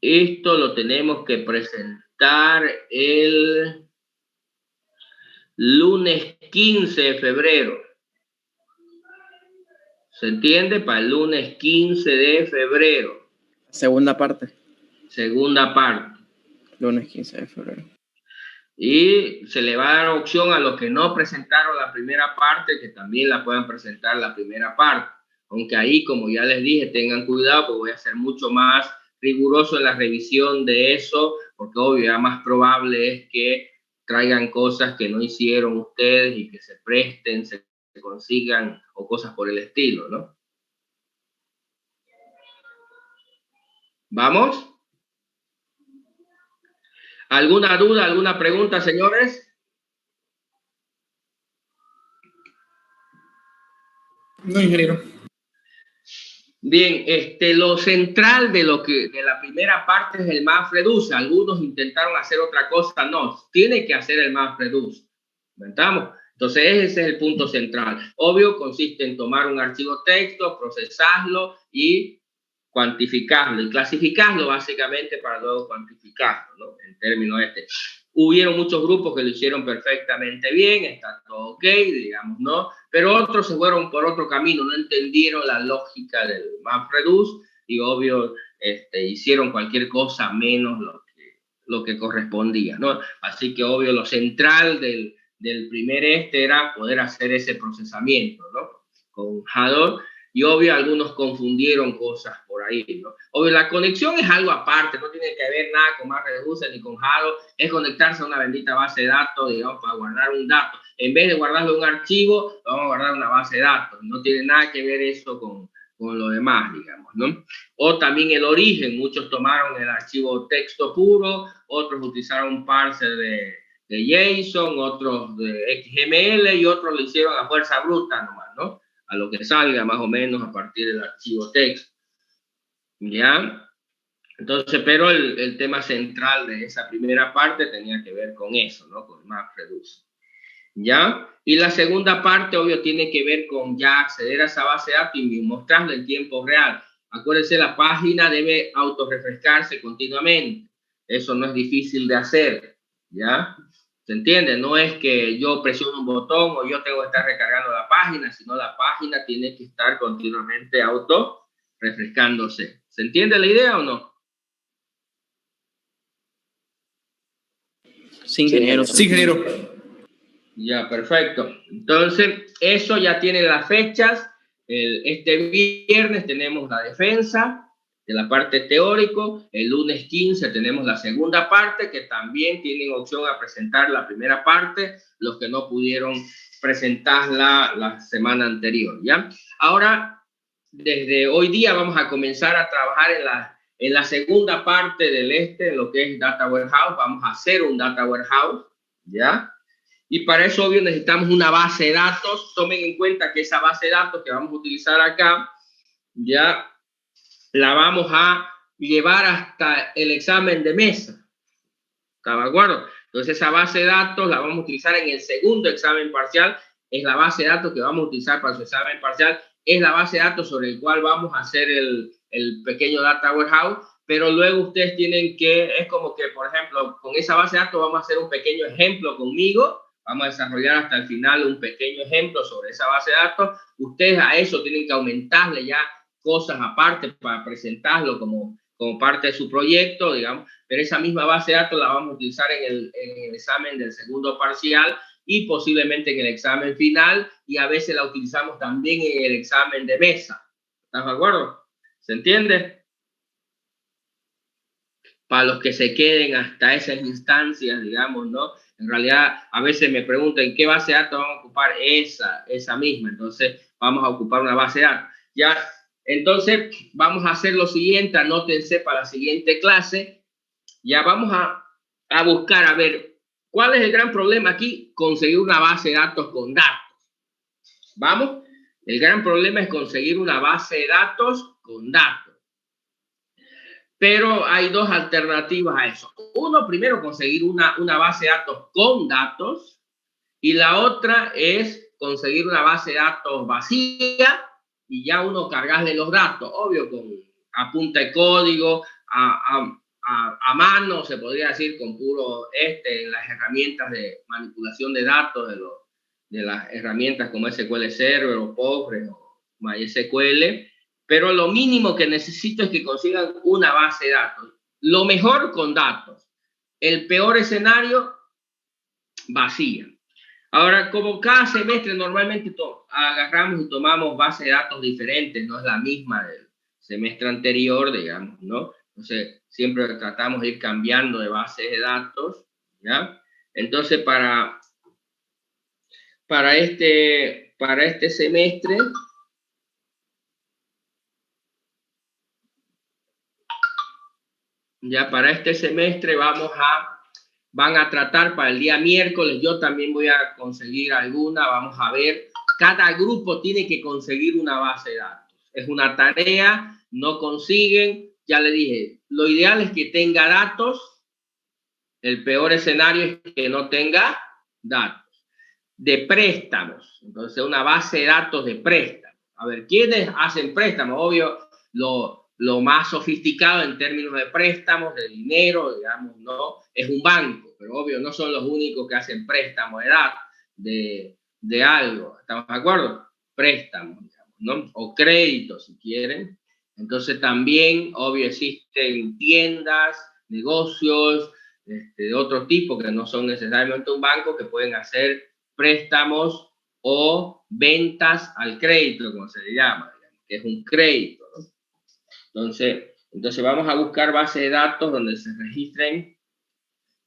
Esto lo tenemos que presentar el lunes 15 de febrero. ¿Se entiende? Para el lunes 15 de febrero. Segunda parte. Segunda parte. Lunes 15 de febrero. Y se le va a dar opción a los que no presentaron la primera parte, que también la puedan presentar la primera parte. Aunque ahí, como ya les dije, tengan cuidado, porque voy a ser mucho más riguroso en la revisión de eso, porque obvio, ya más probable es que traigan cosas que no hicieron ustedes y que se presten, se consigan o cosas por el estilo, ¿no? ¿Vamos? ¿Alguna duda, alguna pregunta, señores? No, ingeniero. Bien, lo central de la primera parte es el MapReduce. Algunos intentaron hacer otra cosa, no, tiene que hacer el MapReduce. ¿Inventamos? Entonces ese es el punto central. Obvio, consiste en tomar un archivo texto, procesarlo y cuantificarlo y clasificarlo básicamente para luego cuantificarlo, ¿no? En términos hubieron muchos grupos que lo hicieron perfectamente bien, está todo ok, digamos, ¿no? Pero otros se fueron por otro camino, no entendieron la lógica del MapReduce y obvio hicieron cualquier cosa menos lo que correspondía, ¿no? Así que obvio lo central del primer era poder hacer ese procesamiento, ¿no? Con Hadot. Y obvio, algunos confundieron cosas por ahí, ¿no? Obvio, la conexión es algo aparte, no tiene que ver nada con MapReduce ni con Hadot, es conectarse a una bendita base de datos, digamos, para guardar un dato. En vez de guardarlo en un archivo, vamos a guardar una base de datos. No tiene nada que ver eso con lo demás, digamos, ¿no? O también el origen, muchos tomaron el archivo texto puro, otros utilizaron un parser de JSON, otros de XML y otros lo hicieron a fuerza bruta nomás, ¿no? A lo que salga más o menos a partir del archivo texto. ¿Ya? Entonces, pero el tema central de esa primera parte tenía que ver con eso, ¿no? Con MapReduce. ¿Ya? Y la segunda parte, obvio, tiene que ver con ya acceder a esa base de datos y mostrarla en tiempo real. Acuérdense, la página debe autorrefrescarse continuamente. Eso no es difícil de hacer, ¿ya? ¿Se entiende? No es que yo presiono un botón o yo tengo que estar recargando la página, sino la página tiene que estar continuamente autorrefrescándose. ¿Se entiende la idea o no? Sí, ingeniero. Sí, ingeniero. Ya, perfecto. Entonces, eso ya tiene las fechas. Este viernes tenemos la defensa de la parte teórico. El lunes 15 tenemos la segunda parte, que también tienen opción a presentar la primera parte, los que no pudieron presentarla la semana anterior, ¿ya? Ahora, desde hoy día vamos a comenzar a trabajar en la segunda parte del lo que es Data Warehouse. Vamos a hacer un Data Warehouse, ¿ya? Y para eso, obvio, necesitamos una base de datos. Tomen en cuenta que esa base de datos que vamos a utilizar acá, ya la vamos a llevar hasta el examen de mesa. ¿Está de acuerdo? Entonces, esa base de datos la vamos a utilizar en el segundo examen parcial. Es la base de datos que vamos a utilizar para su examen parcial. Es la base de datos sobre el cual vamos a hacer el pequeño Data Warehouse. Pero luego ustedes tienen que, es como que, por ejemplo, con esa base de datos vamos a hacer un pequeño ejemplo conmigo. Vamos a desarrollar hasta el final un pequeño ejemplo sobre esa base de datos. Ustedes a eso tienen que aumentarle ya cosas aparte para presentarlo como parte de su proyecto, digamos. Pero esa misma base de datos la vamos a utilizar en el examen del segundo parcial y posiblemente en el examen final, y a veces la utilizamos también en el examen de mesa. ¿Estás de acuerdo? ¿Se entiende? Para los que se queden hasta esas instancias, digamos, ¿no? En realidad, a veces me preguntan, ¿qué base de datos vamos a ocupar? Esa misma. Entonces, vamos a ocupar una base de datos. Ya, entonces, vamos a hacer lo siguiente, anótense para la siguiente clase. Ya vamos a buscar, a ver, ¿cuál es el gran problema aquí? Conseguir una base de datos con datos. ¿Vamos? El gran problema es conseguir una base de datos con datos. Pero hay dos alternativas a eso. Uno, primero, conseguir una base de datos con datos, y la otra es conseguir una base de datos vacía y ya uno cargarle los datos, obvio, a punta de código, a mano, se podría decir, con puro las herramientas de manipulación de datos de las herramientas como SQL Server o Postgres o MySQL, pero lo mínimo que necesito es que consigan una base de datos. Lo mejor con datos. El peor escenario, vacía. Ahora, como cada semestre normalmente agarramos y tomamos bases de datos diferentes, no es la misma del semestre anterior, digamos, ¿no? Entonces, siempre tratamos de ir cambiando de bases de datos, ¿ya? Entonces, para este semestre, van a tratar para el día miércoles, yo también voy a conseguir alguna, vamos a ver, cada grupo tiene que conseguir una base de datos. Es una tarea, no consiguen, ya le dije, lo ideal es que tenga datos, el peor escenario es que no tenga datos. De préstamos, entonces una base de datos de préstamos. A ver, ¿quiénes hacen préstamos? Obvio, lo más sofisticado en términos de préstamos, de dinero, digamos, ¿no? Es un banco, pero obvio, no son los únicos que hacen préstamos de algo, ¿estamos de acuerdo? Préstamos, digamos, ¿no? O créditos, si quieren. Entonces también, obvio, existen tiendas, negocios de otro tipo que no son necesariamente un banco, que pueden hacer préstamos o ventas al crédito, como se le llama, que es un crédito, ¿no? Entonces vamos a buscar bases de datos donde se registren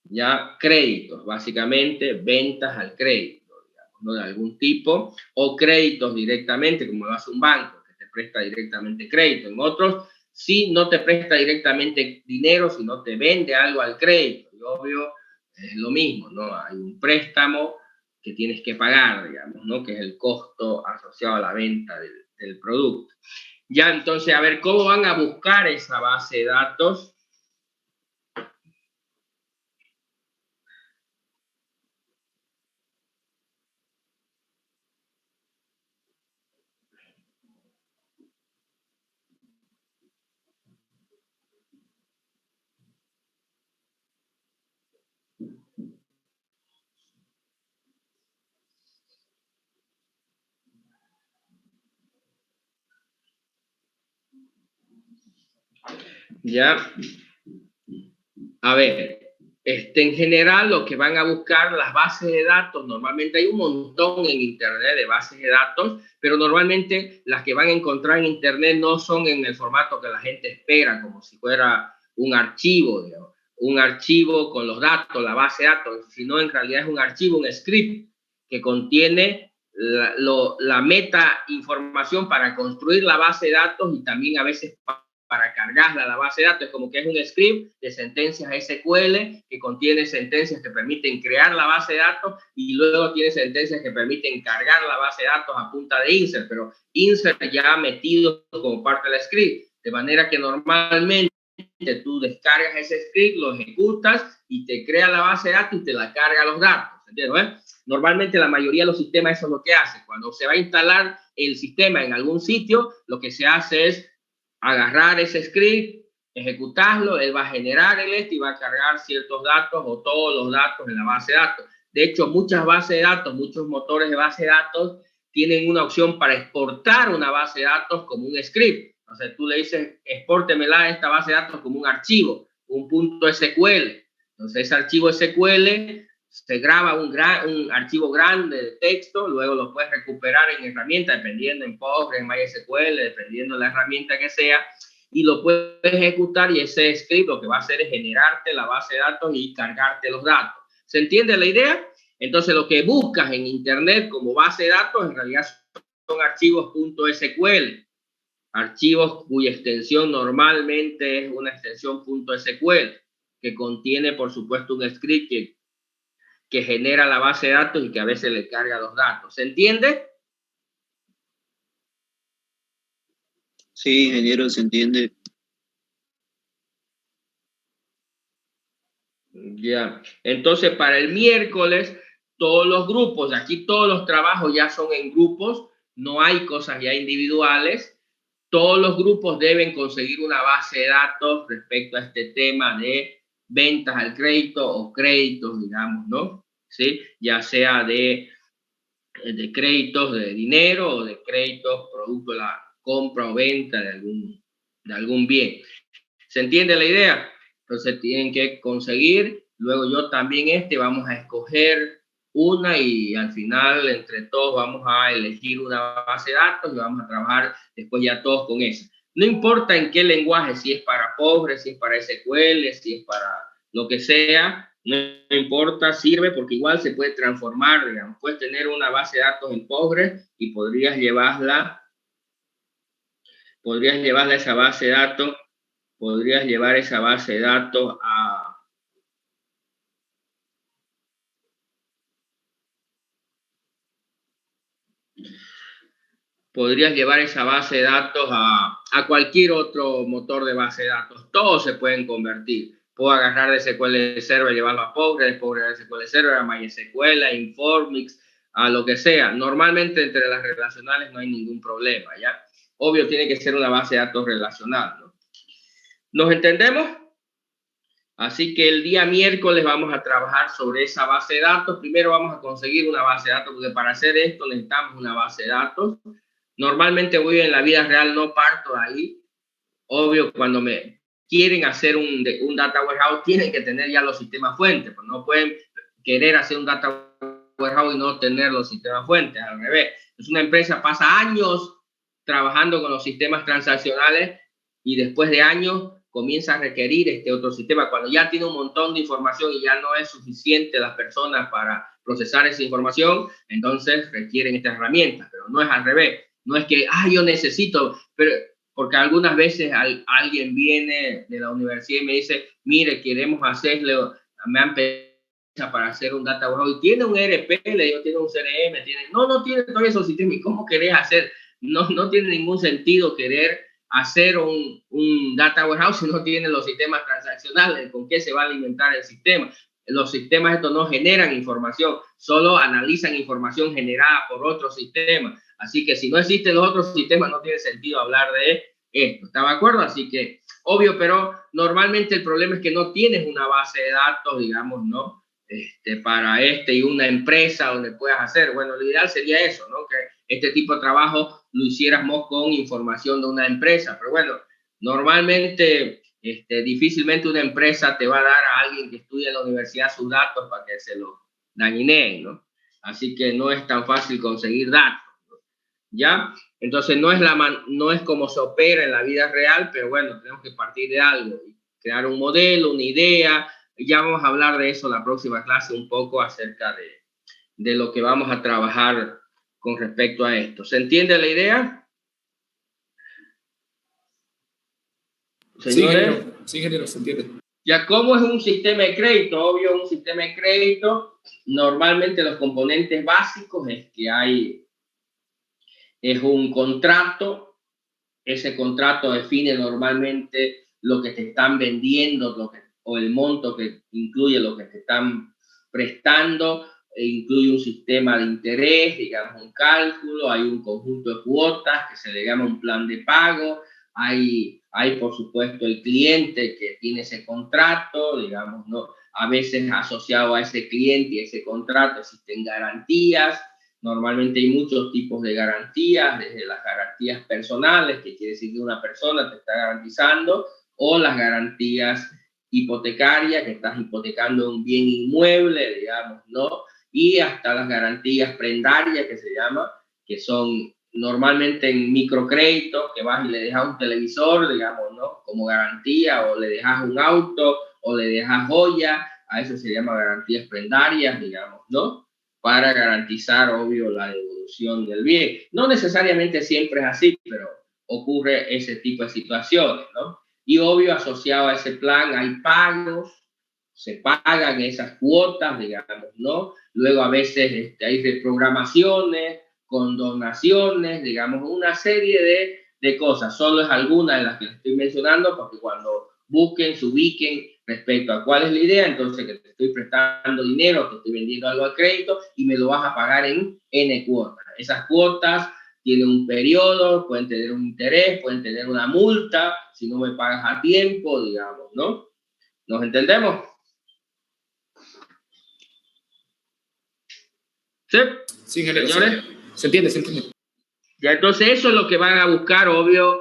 ya créditos, básicamente ventas al crédito, digamos, ¿no? De algún tipo, o créditos directamente, como lo hace un banco, que te presta directamente crédito. En otros, sí, no te presta directamente dinero, sino te vende algo al crédito. Y obvio, es lo mismo, ¿no? Hay un préstamo que tienes que pagar, digamos, ¿no? Que es el costo asociado a la venta del producto. Ya, entonces, a ver, ¿cómo van a buscar esa base de datos? Ya, a ver, en general lo que van a buscar las bases de datos, normalmente hay un montón en internet de bases de datos, pero normalmente las que van a encontrar en internet no son en el formato que la gente espera, como si fuera un archivo, digamos, un archivo con los datos, la base de datos, sino en realidad es un archivo, un script que contiene la meta información para construir la base de datos y también a veces para cargarla a la base de datos. Es como que es un script de sentencias SQL que contiene sentencias que permiten crear la base de datos y luego tiene sentencias que permiten cargar la base de datos a punta de insert, pero insert ya metido como parte del script, de manera que normalmente tú descargas ese script, lo ejecutas y te crea la base de datos y te la carga los datos, ¿entiendes? Normalmente la mayoría de los sistemas eso es lo que hace. Cuando se va a instalar el sistema en algún sitio, lo que se hace es agarrar ese script, ejecutarlo, él va a generar y va a cargar ciertos datos o todos los datos en la base de datos. De hecho, muchas bases de datos, muchos motores de base de datos tienen una opción para exportar una base de datos como un script. O sea, tú le dices, expórtemela esta base de datos como un archivo, un .SQL. Entonces, ese archivo SQL se graba un archivo grande de texto, luego lo puedes recuperar en herramienta, dependiendo en Postgres, en MySQL, dependiendo de la herramienta que sea, y lo puedes ejecutar y ese script lo que va a hacer es generarte la base de datos y cargarte los datos. ¿Se entiende la idea? Entonces, lo que buscas en Internet como base de datos en realidad son archivos .SQL, archivos cuya extensión normalmente es una extensión .SQL, que contiene, por supuesto, un script que genera la base de datos y que a veces le carga los datos. ¿Se entiende? Sí, ingeniero, se entiende. Ya. Entonces, para el miércoles, todos los grupos, aquí todos los trabajos ya son en grupos, no hay cosas ya individuales. todos los grupos deben conseguir una base de datos respecto a este tema de ventas al crédito o créditos, digamos, ¿no? ¿Sí? Ya sea de créditos de dinero o de créditos producto de la compra o venta de algún bien. ¿Se entiende la idea? Entonces tienen que conseguir, luego yo también vamos a escoger una y al final entre todos vamos a elegir una base de datos y vamos a trabajar después ya todos con esa. No importa en qué lenguaje, si es para Postgres, si es para SQL, si es para lo que sea, no importa, sirve porque igual se puede transformar, digamos. Puedes tener una base de datos en Postgres y podrías llevarla esa base de datos, podrías llevar esa base de datos a cualquier otro motor de base de datos. Todos se pueden convertir. Puedo agarrar de SQL Server y llevarlo a Postgres, de Postgres a SQL Server, a MySQL, a Informix, a lo que sea. Normalmente entre las relacionales no hay ningún problema, ¿ya? Obvio, tiene que ser una base de datos relacional, ¿no? ¿Nos entendemos? Así que el día miércoles vamos a trabajar sobre esa base de datos. Primero vamos a conseguir una base de datos, porque para hacer esto necesitamos una base de datos. Normalmente voy en la vida real, no parto de ahí. Obvio, cuando me quieren hacer un data warehouse, tienen que tener ya los sistemas fuentes. Pues no pueden querer hacer un data warehouse y no tener los sistemas fuentes. Al revés. Es una empresa pasa años trabajando con los sistemas transaccionales y después de años comienza a requerir este otro sistema. Cuando ya tiene un montón de información y ya no es suficiente las personas para procesar esa información, entonces requieren estas herramientas. Pero no es al revés. No es que, yo necesito, pero porque algunas veces alguien viene de la universidad y me dice, mire, queremos hacerle, me han pedido para hacer un data warehouse, y tiene un ERP, le digo, tiene un CRM, no tiene todavía esos sistemas, ¿y cómo querés hacer? No tiene ningún sentido querer hacer un data warehouse si no tiene los sistemas transaccionales. ¿Con qué se va a alimentar el sistema? Los sistemas estos no generan información, solo analizan información generada por otros sistemas. Así que si no existen los otros sistemas, no tiene sentido hablar de esto. ¿Está de acuerdo? Así que, obvio, pero normalmente el problema es que no tienes una base de datos, digamos, ¿no? Para y una empresa donde puedas hacer. Bueno, lo ideal sería eso, ¿no? Que este tipo de trabajo lo hiciéramos con información de una empresa. Pero bueno, normalmente difícilmente una empresa te va a dar a alguien que estudia en la universidad sus datos para que se los dañineen, ¿no? Así que no es tan fácil conseguir datos, ¿no? ¿Ya? Entonces no es como se opera en la vida real, pero bueno, tenemos que partir de algo, crear un modelo, una idea. Ya vamos a hablar de eso la próxima clase, un poco acerca de lo que vamos a trabajar con respecto a esto. ¿Se entiende la idea? Señores. Sí, ingeniero, se entiende. Ya, ¿cómo es un sistema de crédito? Obvio, un sistema de crédito, normalmente los componentes básicos es que es un contrato. Ese contrato define normalmente lo que te están vendiendo, o el monto que incluye lo que te están prestando, incluye un sistema de interés, digamos un cálculo, hay un conjunto de cuotas que se le llama un plan de pago, hay por supuesto el cliente que tiene ese contrato, digamos, ¿no? A veces asociado a ese cliente y ese contrato existen garantías. Normalmente hay muchos tipos de garantías, desde las garantías personales, que quiere decir que una persona te está garantizando, o las garantías hipotecarias, que estás hipotecando un bien inmueble, digamos, ¿no? Y hasta las garantías prendarias, que se llama, que son normalmente en microcréditos, que vas y le dejas un televisor, digamos, ¿no? Como garantía, o le dejas un auto, o le dejas joya, a eso se llama garantías prendarias, digamos, ¿no? Para garantizar, obvio, la devolución del bien. No necesariamente siempre es así, pero ocurre ese tipo de situaciones, ¿no? Y obvio, asociado a ese plan hay pagos, se pagan esas cuotas, digamos, ¿no? Luego a veces hay reprogramaciones, condonaciones, digamos, una serie de cosas. Solo es alguna de las que les estoy mencionando, porque cuando busquen, se ubiquen respecto a cuál es la idea, entonces que te estoy prestando dinero, te estoy vendiendo algo a crédito y me lo vas a pagar en N cuotas. Esas cuotas tiene un periodo, pueden tener un interés, pueden tener una multa si no me pagas a tiempo, digamos, ¿no? ¿Nos entendemos? ¿Sí? Sí, ingeniero. Señores. Se entiende, se entiende. Ya, entonces eso es lo que van a buscar, obvio.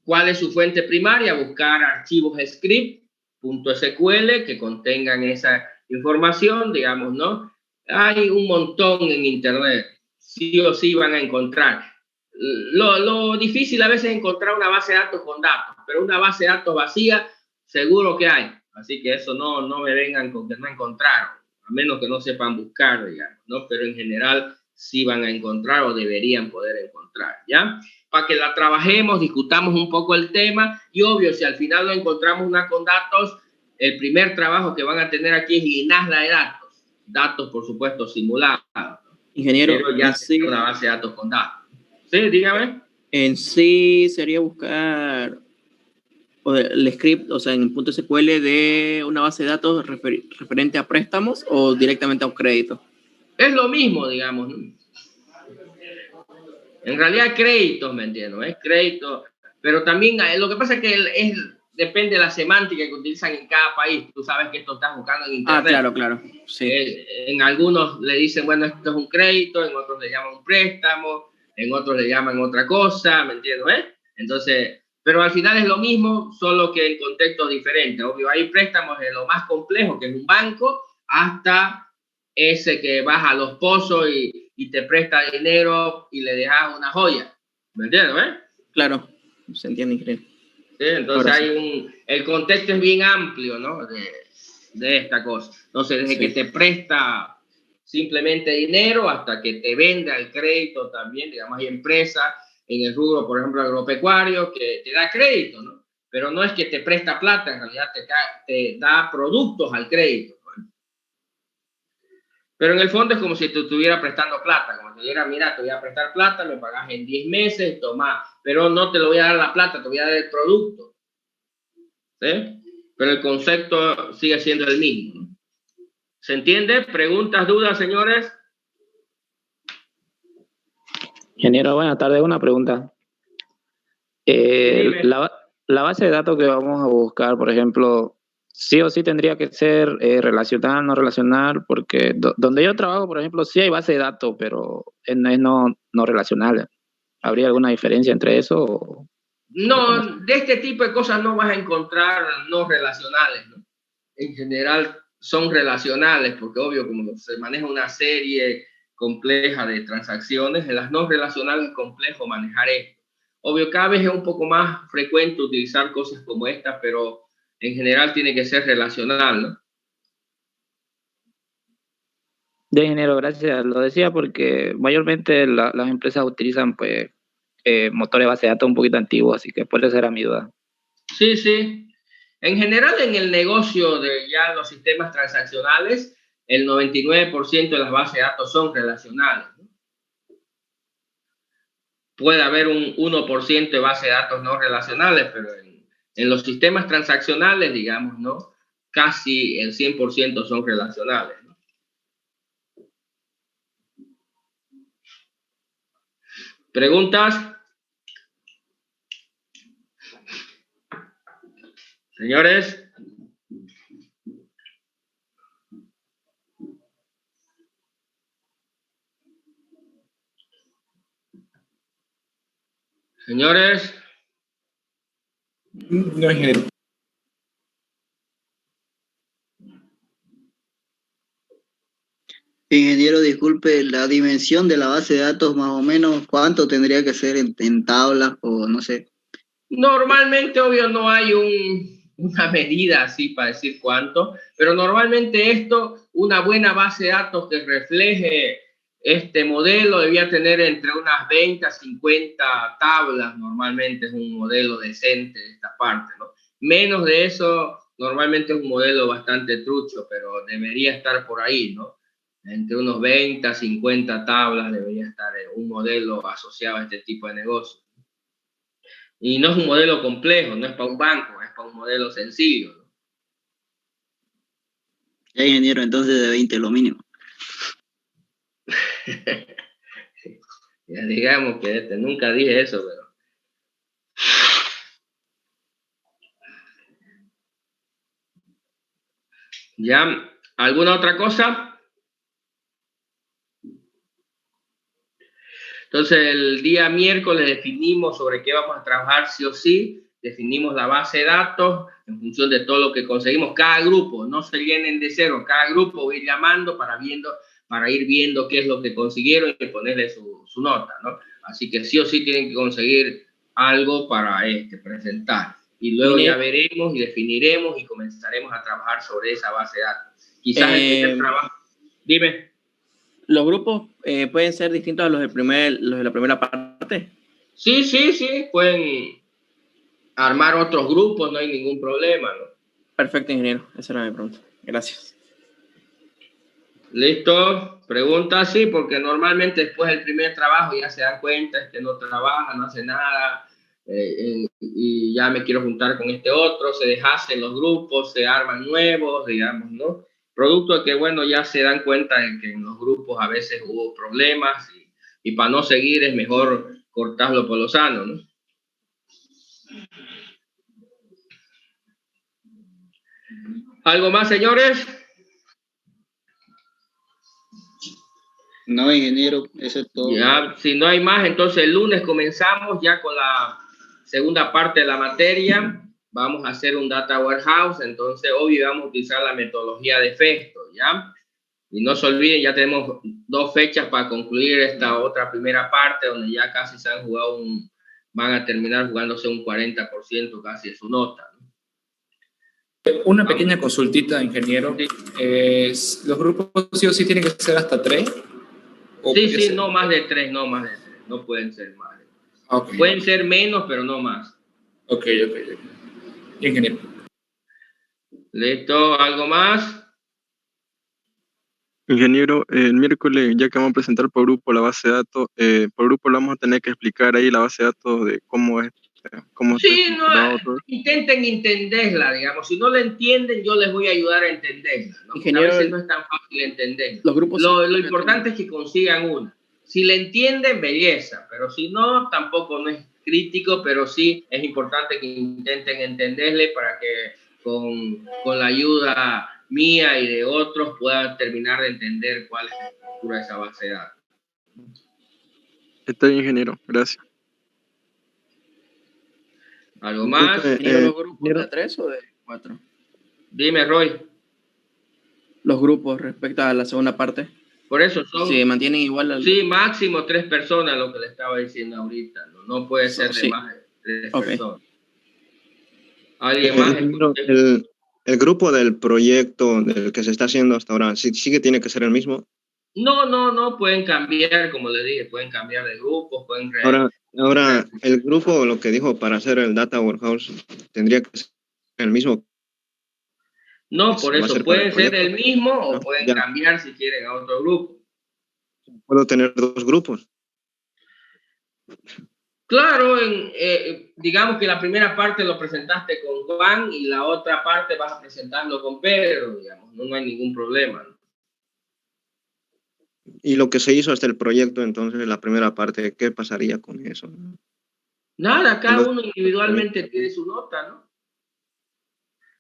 ¿Cuál es su fuente primaria? Buscar archivos script.sql que contengan esa información, digamos, ¿no? Hay un montón en internet, sí o sí van a encontrar. Lo difícil a veces es encontrar una base de datos con datos, pero una base de datos vacía seguro que hay. Así que eso no me vengan con que no encontraron, a menos que no sepan buscar, digamos, ¿no? Pero en general sí van a encontrar o deberían poder encontrar, ¿ya? Para que la trabajemos, discutamos un poco el tema y obvio, si al final no encontramos una con datos, el primer trabajo que van a tener aquí es llenarla de datos. Datos, por supuesto, simulados. Ingeniero, Pero ya en sí, una base de datos con datos. Sí, dígame. en sí sería buscar el script, o sea, en .sql de una base de datos referente a préstamos o directamente a un crédito. Es lo mismo, digamos, ¿no? En realidad créditos, ¿me entiendo? Es crédito, pero también lo que pasa es que depende de la semántica que utilizan en cada país. Tú sabes que esto estás buscando en internet. Ah, claro, sí. En algunos le dicen, bueno, esto es un crédito, en otros le llaman un préstamo, en otros le llaman otra cosa, ¿me entiendes? Entonces, pero al final es lo mismo, solo que en contextos diferentes. Obvio, hay préstamos de lo más complejo, que es un banco, hasta ese que vas a los pozos y te presta dinero y le dejas una joya. ¿Me entiendes? Claro, se entiende, increíble. ¿Sí? Entonces el contexto es bien amplio, ¿no? De esta cosa. Entonces, desde que te presta simplemente dinero hasta que te venda el crédito también, digamos, hay empresas en el rubro, por ejemplo, agropecuario, que te da crédito, ¿no? Pero no es que te presta plata, en realidad te da productos al crédito. Pero en el fondo es como si te estuviera prestando plata, como si te dijera, mira, te voy a prestar plata, me pagas en 10 meses, toma, pero no te lo voy a dar la plata, te voy a dar el producto. ¿Sí? Pero el concepto sigue siendo el mismo, ¿no? ¿Se entiende? ¿Preguntas, dudas, señores? Ingeniero, buenas tardes. Una pregunta. La base de datos que vamos a buscar, por ejemplo, sí o sí tendría que ser relacional, no relacional, porque donde yo trabajo, por ejemplo, sí hay base de datos, pero es no relacional. ¿Habría alguna diferencia entre eso? No, de este tipo de cosas no vas a encontrar no relacionales, ¿no? En general son relacionales, porque obvio, como se maneja una serie compleja de transacciones, en las no relacionales es complejo manejar esto. Obvio, cada vez es un poco más frecuente utilizar cosas como estas, pero en general tiene que ser relacional, ¿no? De ingeniero, gracias. Lo decía porque mayormente las empresas utilizan pues motores de base de datos un poquito antiguos, así que puede ser a mi duda. Sí, sí. En general, en el negocio de ya los sistemas transaccionales, el 99% de las bases de datos son relacionales, ¿no? Puede haber un 1% de bases de datos no relacionales, pero en los sistemas transaccionales, digamos, ¿no? Casi el 100% son relacionales, ¿no? ¿Preguntas? Señores. Señores. No, ingeniero. Ingeniero, disculpe, la dimensión de la base de datos, más o menos, ¿cuánto tendría que ser en tablas o no sé? Normalmente, obvio, no hay una medida así para decir cuánto, pero normalmente una buena base de datos que refleje este modelo debía tener entre unas 20 a 50 tablas, normalmente es un modelo decente de esta parte, ¿no? Menos de eso, normalmente es un modelo bastante trucho, pero debería estar por ahí, ¿no? Entre unos 20 a 50 tablas debería estar un modelo asociado a este tipo de negocio. Y no es un modelo complejo, no es para un banco, es para un modelo sencillo, ¿no? Ya, ingeniero, entonces de 20 lo mínimo. Ya digamos que nunca dije eso, pero... ¿Ya? ¿Alguna otra cosa? Entonces, el día miércoles definimos sobre qué vamos a trabajar sí o sí. Definimos la base de datos en función de todo lo que conseguimos. Cada grupo, no se llenen de cero. Cada grupo voy llamando para ir viendo qué es lo que consiguieron y ponerle su nota, ¿no? Así que sí o sí tienen que conseguir algo para presentar. Y luego ya veremos y definiremos y comenzaremos a trabajar sobre esa base de datos. Quizás el primer trabajo... Dime. ¿Los grupos pueden ser distintos a los de la primera parte? Sí, pueden armar otros grupos, no hay ningún problema, ¿no? Perfecto, ingeniero. Esa era mi pregunta. Gracias. ¿Listo? Pregunta, sí, porque normalmente después del primer trabajo ya se dan cuenta, no trabaja, no hace nada, y ya me quiero juntar con este otro, se deshacen los grupos, se arman nuevos, digamos, ¿no? Producto de que, bueno, ya se dan cuenta de que en los grupos a veces hubo problemas y para no seguir es mejor cortarlo por lo sano, ¿no? ¿Algo más, señores? No, ingeniero, eso es todo. Ya, si no hay más, entonces el lunes comenzamos ya con la segunda parte de la materia. Vamos a hacer un data warehouse, entonces hoy vamos a utilizar la metodología de Festo, ¿ya? Y no se olviden, ya tenemos 2 fechas para concluir esta otra primera parte, donde ya casi se han jugado van a terminar jugándose un 40% casi de su nota, ¿no? Una pequeña consultita, ingeniero. Sí. ¿Los grupos sí o sí tienen que ser hasta 3? Sí, no más de 3, no más de 3, no pueden ser más de 3. Okay. Pueden ser menos, pero no más. Ok. Ingeniero. ¿Listo? ¿Algo más? Ingeniero, el miércoles, ya que vamos a presentar por grupo la base de datos, por grupo lo vamos a tener que explicar ahí la base de datos de cómo es. Sí, intenten entenderla, digamos. Si no la entienden, yo les voy a ayudar a entenderla, ¿no? Ingeniero, a veces no es tan fácil entenderla. Los grupos lo importante es que consigan una. Si la entienden, belleza, pero si no, tampoco no es crítico, pero sí es importante que intenten entenderle para que con la ayuda mía y de otros puedan terminar de entender cuál es la estructura de esa base de datos. Está bien, ingeniero, gracias. ¿Algo más? ¿Los grupos de 3 o de 4? Dime, Roy. Los grupos respecto a la segunda parte. Por eso son... Sí, mantienen igual. Sí, máximo 3 personas, lo que le estaba diciendo ahorita. No puede ser de más de 3 personas. ¿Alguien más? El grupo del proyecto del que se está haciendo hasta ahora, ¿sí que tiene que ser el mismo? No, pueden cambiar, como les dije, pueden cambiar de grupos, pueden... Ahora, el grupo, lo que dijo para hacer el Data Warehouse, tendría que ser el mismo. No, por eso, pueden ser el mismo o pueden cambiar si quieren a otro grupo. ¿Puedo tener 2 grupos? Claro, digamos que la primera parte lo presentaste con Juan y la otra parte vas a presentarlo con Pedro, digamos, no hay ningún problema, ¿no? Y lo que se hizo hasta el proyecto, entonces, la primera parte, ¿qué pasaría con eso? Nada, cada uno individualmente tiene su nota, ¿no?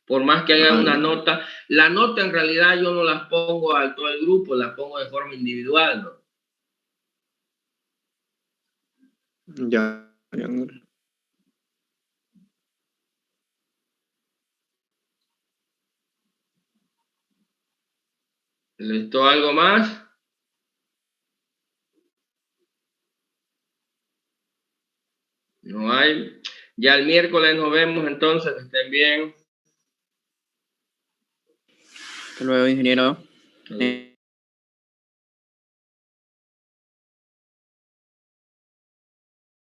Por más que haya una nota, la nota en realidad yo no las pongo a todo el grupo, las pongo de forma individual, ¿no? Ya. ¿Listo? ¿Algo más? No hay. Ya el miércoles nos vemos, entonces, que estén bien. Hasta luego, ingeniero.